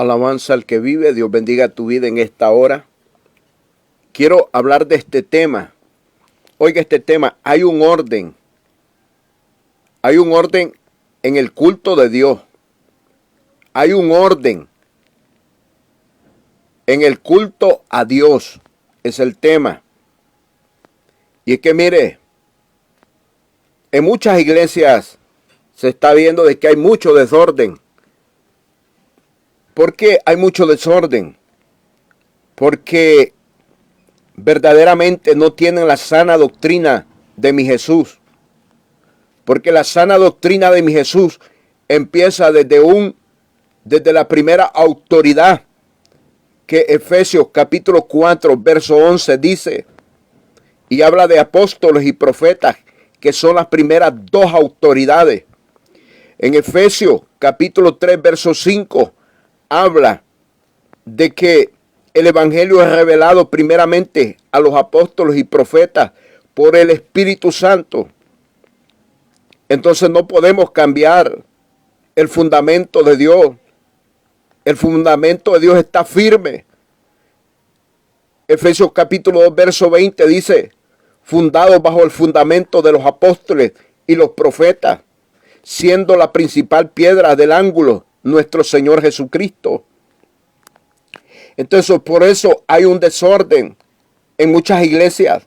Alabanza al que vive. Dios bendiga tu vida en esta hora. Quiero hablar de este tema. Oiga este tema. Hay un orden. Hay un orden en el culto de Dios. Hay un orden en el culto a Dios. Es el tema. Y es que mire, en muchas iglesias se está viendo de que hay mucho desorden. ¿Por qué hay mucho desorden? Porque verdaderamente no tienen la sana doctrina de mi Jesús. Porque la sana doctrina de mi Jesús empieza desde la primera autoridad que Efesios capítulo 4 verso 11 dice, y habla de apóstoles y profetas, que son las primeras dos autoridades. En Efesios capítulo 3 verso 5 habla de que el evangelio es revelado primeramente a los apóstoles y profetas por el Espíritu Santo. Entonces no podemos cambiar el fundamento de Dios. El fundamento de Dios está firme. Efesios capítulo 2 verso 20 dice, fundados bajo el fundamento de los apóstoles y los profetas, siendo la principal piedra del ángulo nuestro Señor Jesucristo. Entonces por eso hay un desorden en muchas iglesias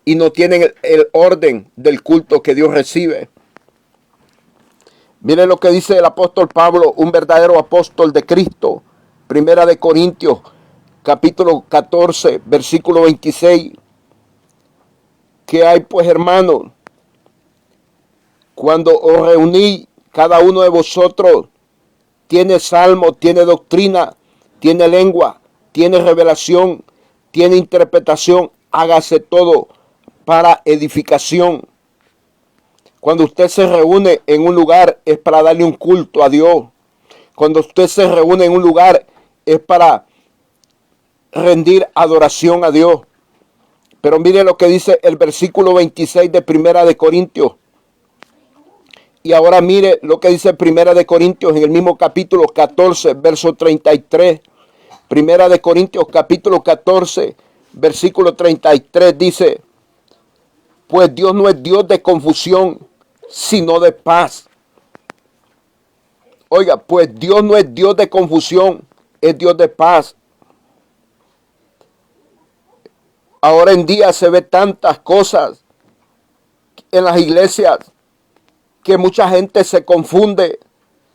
y no tienen el orden del culto que Dios recibe. Miren lo que dice el apóstol Pablo, un verdadero apóstol de Cristo. Primera de Corintios, capítulo 14, versículo 26. ¿Qué hay pues, hermanos? Cuando os reuní, cada uno de vosotros tiene salmo, tiene doctrina, tiene lengua, tiene revelación, tiene interpretación. Hágase todo para edificación. Cuando usted se reúne en un lugar es para darle un culto a Dios. Cuando usted se reúne en un lugar es para rendir adoración a Dios. Pero mire lo que dice el versículo 26 de Primera de Corintios. Y ahora mire lo que dice Primera de Corintios en el mismo capítulo 14, verso 33. Primera de Corintios capítulo 14, versículo 33 dice, pues Dios no es Dios de confusión, sino de paz. Oiga, pues Dios no es Dios de confusión, es Dios de paz. Ahora en día se ve tantas cosas en las iglesias que mucha gente se confunde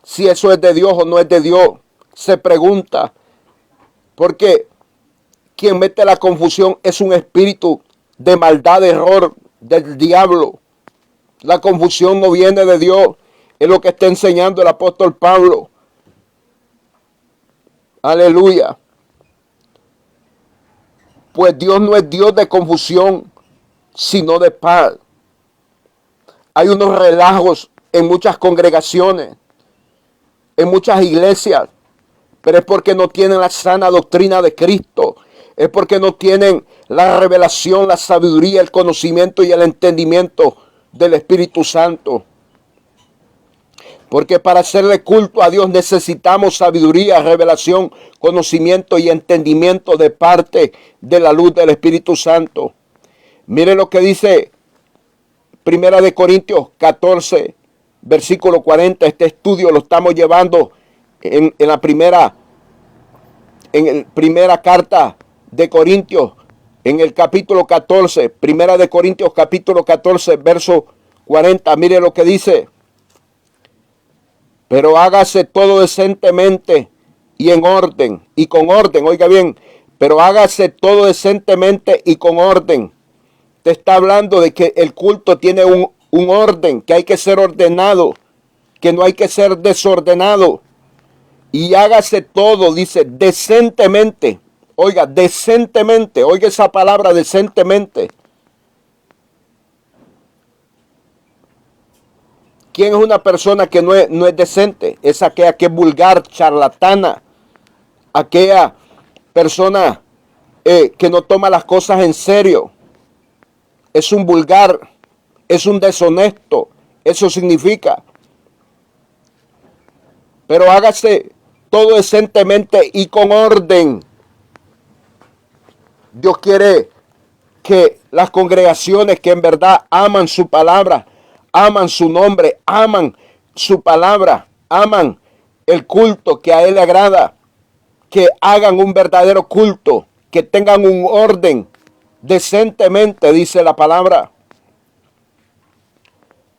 si eso es de Dios o no es de Dios. Se pregunta, porque quien mete la confusión es un espíritu de maldad, de error del diablo. La confusión no viene de Dios, es lo que está enseñando el apóstol Pablo. Aleluya. Pues Dios no es Dios de confusión, sino de paz. Hay unos relajos en muchas congregaciones, en muchas iglesias, pero es porque no tienen la sana doctrina de Cristo. Es porque no tienen la revelación, la sabiduría, el conocimiento y el entendimiento del Espíritu Santo. Porque para hacerle culto a Dios necesitamos sabiduría, revelación, conocimiento y entendimiento de parte de la luz del Espíritu Santo. Mire lo que dice Primera de Corintios 14, versículo 40. Este estudio lo estamos llevando en la primera carta de Corintios, en el capítulo 14, Primera de Corintios capítulo 14, verso 40. Mire lo que dice. Pero hágase todo decentemente y en orden, y con orden, oiga bien, pero hágase todo decentemente y con orden. Te está hablando de que el culto tiene un orden, que hay que ser ordenado, que no hay que ser desordenado. Y hágase todo, dice, decentemente. Oiga, decentemente, oiga esa palabra decentemente. ¿Quién es una persona que no es decente? Es aquella que es vulgar, charlatana. Aquella persona que no toma las cosas en serio. Es un vulgar, es un deshonesto. Eso significa. Pero hágase todo decentemente y con orden. Dios quiere que las congregaciones que en verdad aman su palabra, aman su nombre, aman su palabra, aman el culto que a Él le agrada, que hagan un verdadero culto, que tengan un orden decentemente, dice la palabra.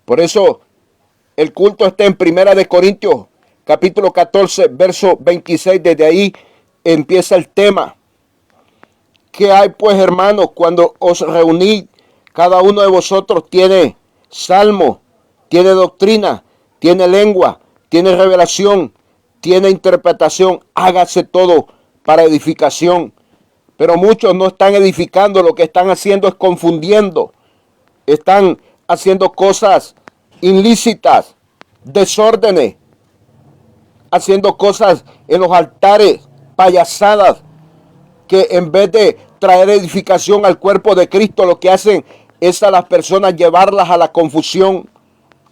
Por eso el culto está en Primera de Corintios, capítulo 14, verso 26. Desde ahí empieza el tema. ¿Qué hay pues, hermanos, cuando os reunís? Cada uno de vosotros tiene salmo, tiene doctrina, tiene lengua, tiene revelación, tiene interpretación. Hágase todo para edificación. Pero muchos no están edificando, lo que están haciendo es confundiendo. Están haciendo cosas ilícitas, desórdenes, haciendo cosas en los altares, payasadas, que en vez de traer edificación al cuerpo de Cristo, lo que hacen es a las personas llevarlas a la confusión,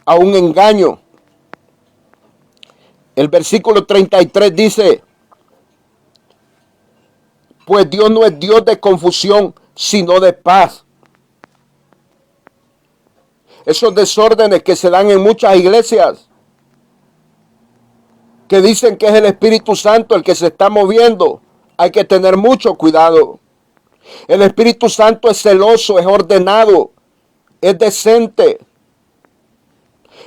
a un engaño. El versículo 33 dice, pues Dios no es Dios de confusión, sino de paz. Esos desórdenes que se dan en muchas iglesias, que dicen que es el Espíritu Santo el que se está moviendo, hay que tener mucho cuidado. El Espíritu Santo es celoso, es ordenado, es decente.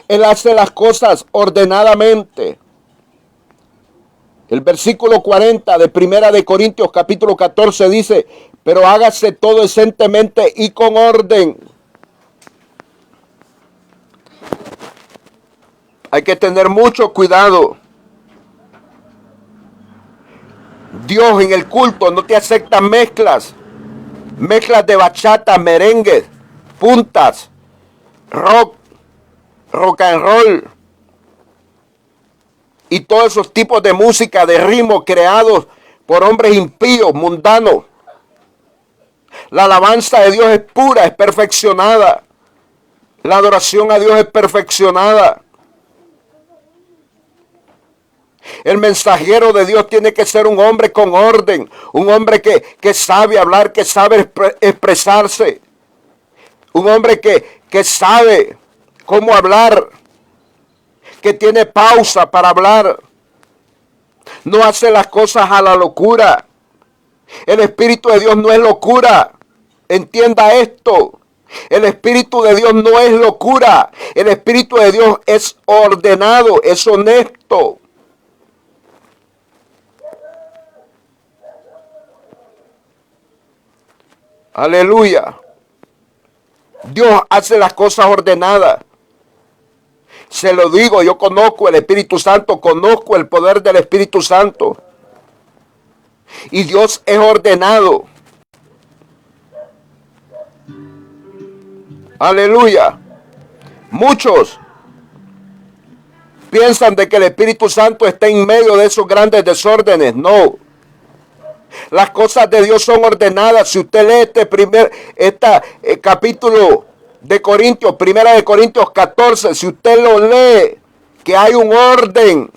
Él hace las cosas ordenadamente. El versículo 40 de Primera de Corintios capítulo 14 dice, pero hágase todo decentemente y con orden. Hay que tener mucho cuidado. Dios en el culto no te acepta mezclas de bachata, merengue, puntas, rock and roll y todos esos tipos de música, de ritmo creados por hombres impíos, mundanos. La alabanza de Dios es pura, es perfeccionada. La adoración a Dios es perfeccionada. El mensajero de Dios tiene que ser un hombre con orden, un hombre que sabe hablar, que sabe expresarse, un hombre que sabe cómo hablar, que tiene pausa para hablar, no hace las cosas a la locura. El Espíritu de Dios no es locura, entienda esto. El Espíritu de Dios no es locura, el Espíritu de Dios es ordenado, es honesto. Aleluya. Dios hace las cosas ordenadas. Se lo digo, yo conozco el Espíritu Santo, conozco el poder del Espíritu Santo. Y Dios es ordenado. Aleluya. Muchos piensan de que el Espíritu Santo está en medio de esos grandes desórdenes. No. Las cosas de Dios son ordenadas. Si usted lee este capítulo de Corintios, Primera de Corintios 14, si usted lo lee, que hay un orden.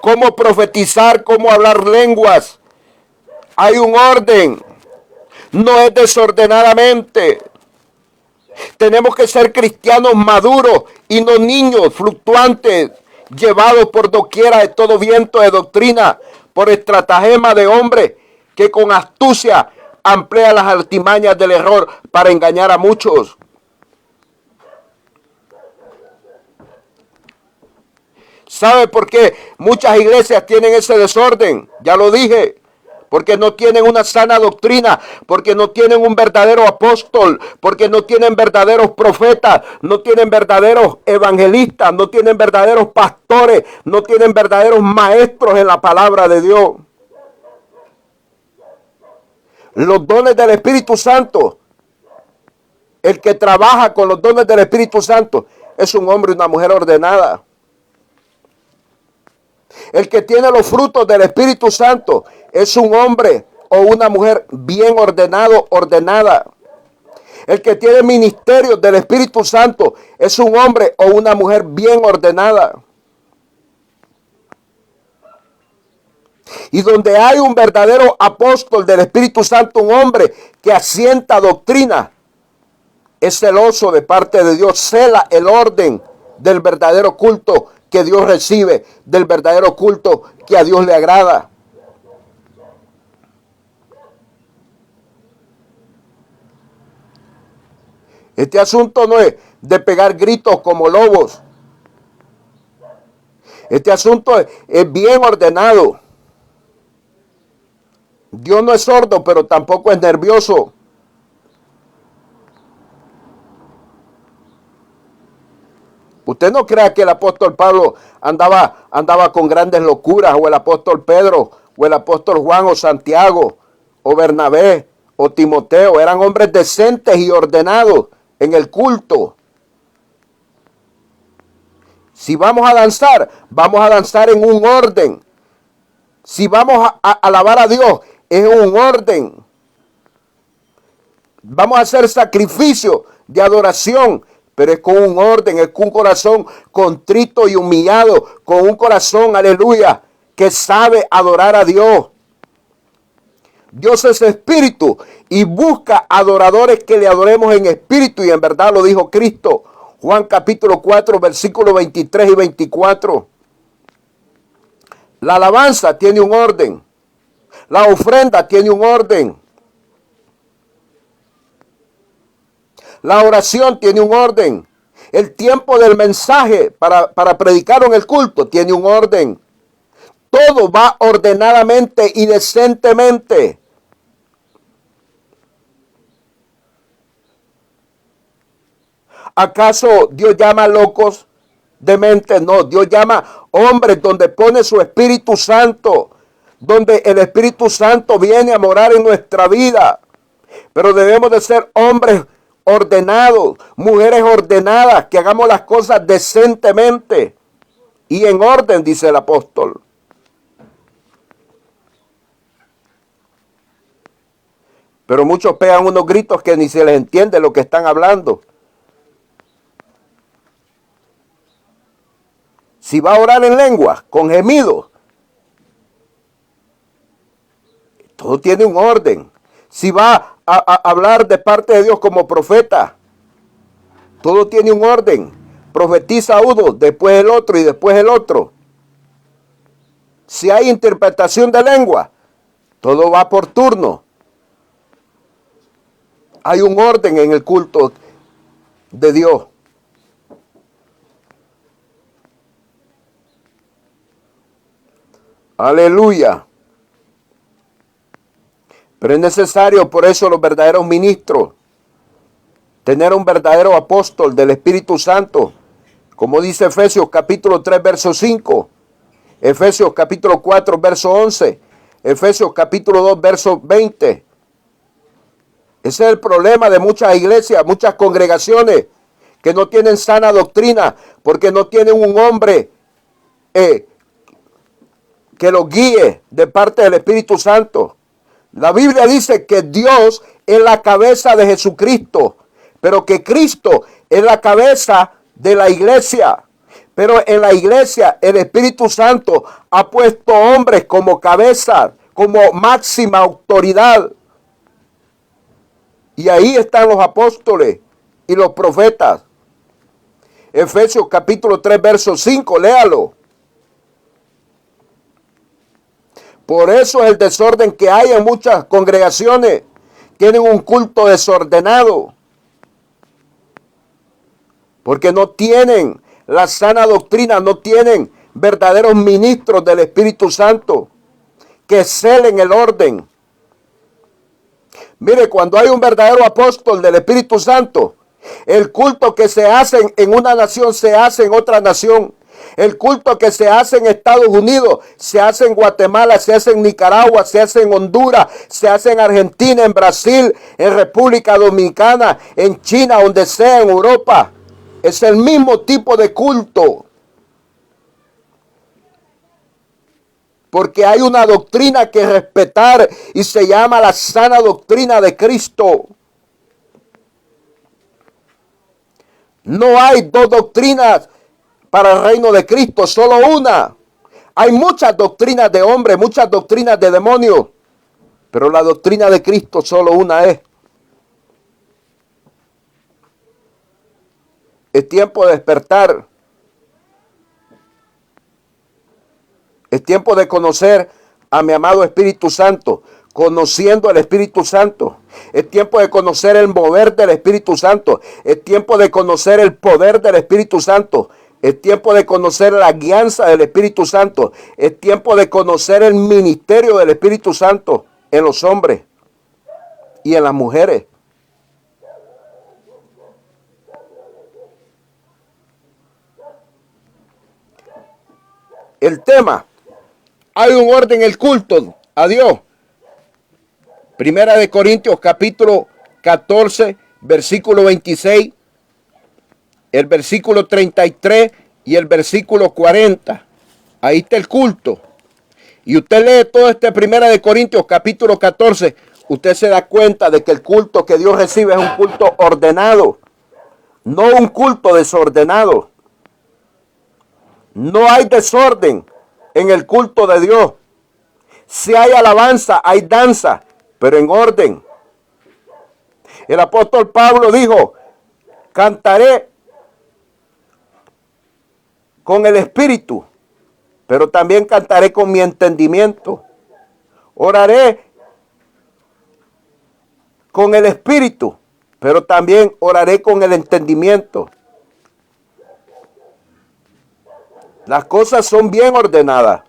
Cómo profetizar, cómo hablar lenguas. Hay un orden. No es desordenadamente. Tenemos que ser cristianos maduros y no niños fluctuantes, llevados por doquiera de todo viento de doctrina, por estratagema de hombre que con astucia emplea las artimañas del error para engañar a muchos. ¿Sabe por qué muchas iglesias tienen ese desorden? Ya lo dije. Porque no tienen una sana doctrina, porque no tienen un verdadero apóstol, porque no tienen verdaderos profetas, no tienen verdaderos evangelistas, no tienen verdaderos pastores, no tienen verdaderos maestros en la palabra de Dios. Los dones del Espíritu Santo, el que trabaja con los dones del Espíritu Santo, es un hombre y una mujer ordenada. El que tiene los frutos del Espíritu Santo es un hombre o una mujer bien ordenado, ordenada. El que tiene ministerios del Espíritu Santo es un hombre o una mujer bien ordenada. Y donde hay un verdadero apóstol del Espíritu Santo, un hombre que asienta doctrina, es celoso de parte de Dios, cela el orden del verdadero culto que Dios recibe, del verdadero culto que a Dios le agrada. Este asunto no es de pegar gritos como lobos. Este asunto es bien ordenado. Dios no es sordo, pero tampoco es nervioso. Usted no crea que el apóstol Pablo andaba con grandes locuras, o el apóstol Pedro, o el apóstol Juan, o Santiago, o Bernabé, o Timoteo. Eran hombres decentes y ordenados en el culto. Si vamos a danzar en un orden. Si vamos a alabar a Dios, es un orden. Vamos a hacer sacrificio de adoración, pero es con un orden, es con un corazón contrito y humillado, con un corazón, aleluya, que sabe adorar a Dios. Dios es espíritu y busca adoradores que le adoremos en espíritu y en verdad, lo dijo Cristo. Juan capítulo 4, versículos 23 y 24. La alabanza tiene un orden. La ofrenda tiene un orden. La oración tiene un orden. El tiempo del mensaje para predicar en el culto tiene un orden. Todo va ordenadamente y decentemente. ¿Acaso Dios llama locos de mente? No, Dios llama hombres donde pone su Espíritu Santo, donde el Espíritu Santo viene a morar en nuestra vida. Pero debemos de ser hombres ordenados, mujeres ordenadas, que hagamos las cosas decentemente y en orden, dice el apóstol. Pero muchos pegan unos gritos que ni se les entiende lo que están hablando. Si va a orar en lengua, con gemidos, todo tiene un orden. Si va a hablar de parte de Dios como profeta, todo tiene un orden. Profetiza uno, después el otro y después el otro. Si hay interpretación de lengua, todo va por turno. Hay un orden en el culto de Dios. Aleluya. Pero es necesario, por eso, los verdaderos ministros, tener un verdadero apóstol del Espíritu Santo, como dice Efesios capítulo 3, verso 5, Efesios capítulo 4, verso 11, Efesios capítulo 2, verso 20. Ese es el problema de muchas iglesias, muchas congregaciones que no tienen sana doctrina, porque no tienen un hombre que los guíe de parte del Espíritu Santo. La Biblia dice que Dios es la cabeza de Jesucristo, pero que Cristo es la cabeza de la iglesia. Pero en la iglesia el Espíritu Santo ha puesto hombres como cabeza, como máxima autoridad. Y ahí están los apóstoles y los profetas. Efesios capítulo 3, verso 5, léalo. Por eso es el desorden que hay en muchas congregaciones. Tienen un culto desordenado. Porque no tienen la sana doctrina, no tienen verdaderos ministros del Espíritu Santo que celen el orden. Mire, cuando hay un verdadero apóstol del Espíritu Santo, el culto que se hace en una nación se hace en otra nación. El culto que se hace en Estados Unidos, se hace en Guatemala, se hace en Nicaragua, se hace en Honduras, se hace en Argentina, en Brasil, en República Dominicana, en China, donde sea, en Europa. Es el mismo tipo de culto. Porque hay una doctrina que respetar y se llama la sana doctrina de Cristo. No hay dos doctrinas para el reino de Cristo, solo una. Hay muchas doctrinas de hombres, muchas doctrinas de demonios, pero la doctrina de Cristo solo una es. Es tiempo de despertar. Es tiempo de conocer a mi amado Espíritu Santo, conociendo al Espíritu Santo. Es tiempo de conocer el mover del Espíritu Santo. Es tiempo de conocer el poder del Espíritu Santo. Es tiempo de conocer la guianza del Espíritu Santo. Es tiempo de conocer el ministerio del Espíritu Santo en los hombres y en las mujeres. El tema: hay un orden en el culto a Dios. Primera de Corintios capítulo 14, versículo 26, el versículo 33 y el versículo 40. Ahí está el culto. Y usted lee todo este Primera de Corintios capítulo 14, usted se da cuenta de que el culto que Dios recibe es un culto ordenado, no un culto desordenado. No hay desorden en el culto de Dios. Si hay alabanza, hay danza, pero en orden. El apóstol Pablo dijo: cantaré con el espíritu, pero también cantaré con mi entendimiento. Oraré con el espíritu, pero también oraré con el entendimiento. Las cosas son bien ordenadas.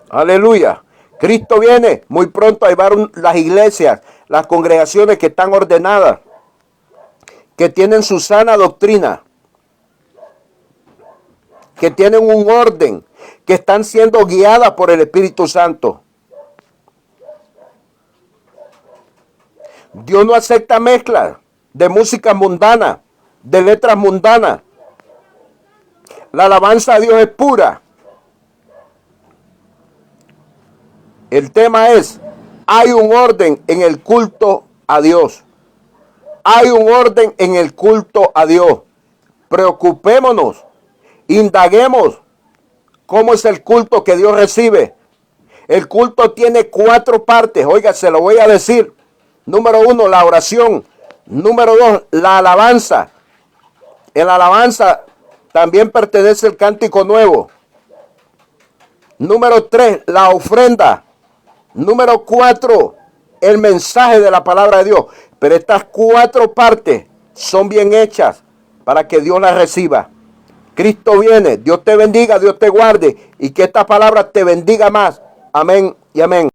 Aleluya. Cristo viene muy pronto a llevar las iglesias, las congregaciones que están ordenadas, que tienen su sana doctrina, que tienen un orden, que están siendo guiadas por el Espíritu Santo. Dios no acepta mezclas de música mundana, de letras mundanas. La alabanza a Dios es pura. El tema es: hay un orden en el culto a Dios. Hay un orden en el culto a Dios. Preocupémonos, indaguemos cómo es el culto que Dios recibe. El culto tiene 4 partes. Oiga, se lo voy a decir. Número 1, la oración. Número 2, la alabanza. En la alabanza también pertenece el cántico nuevo. Número 3, la ofrenda. Número 4, el mensaje de la palabra de Dios. Pero estas 4 partes son bien hechas para que Dios las reciba. Cristo viene. Dios te bendiga, Dios te guarde y que esta palabra te bendiga más. Amén y amén.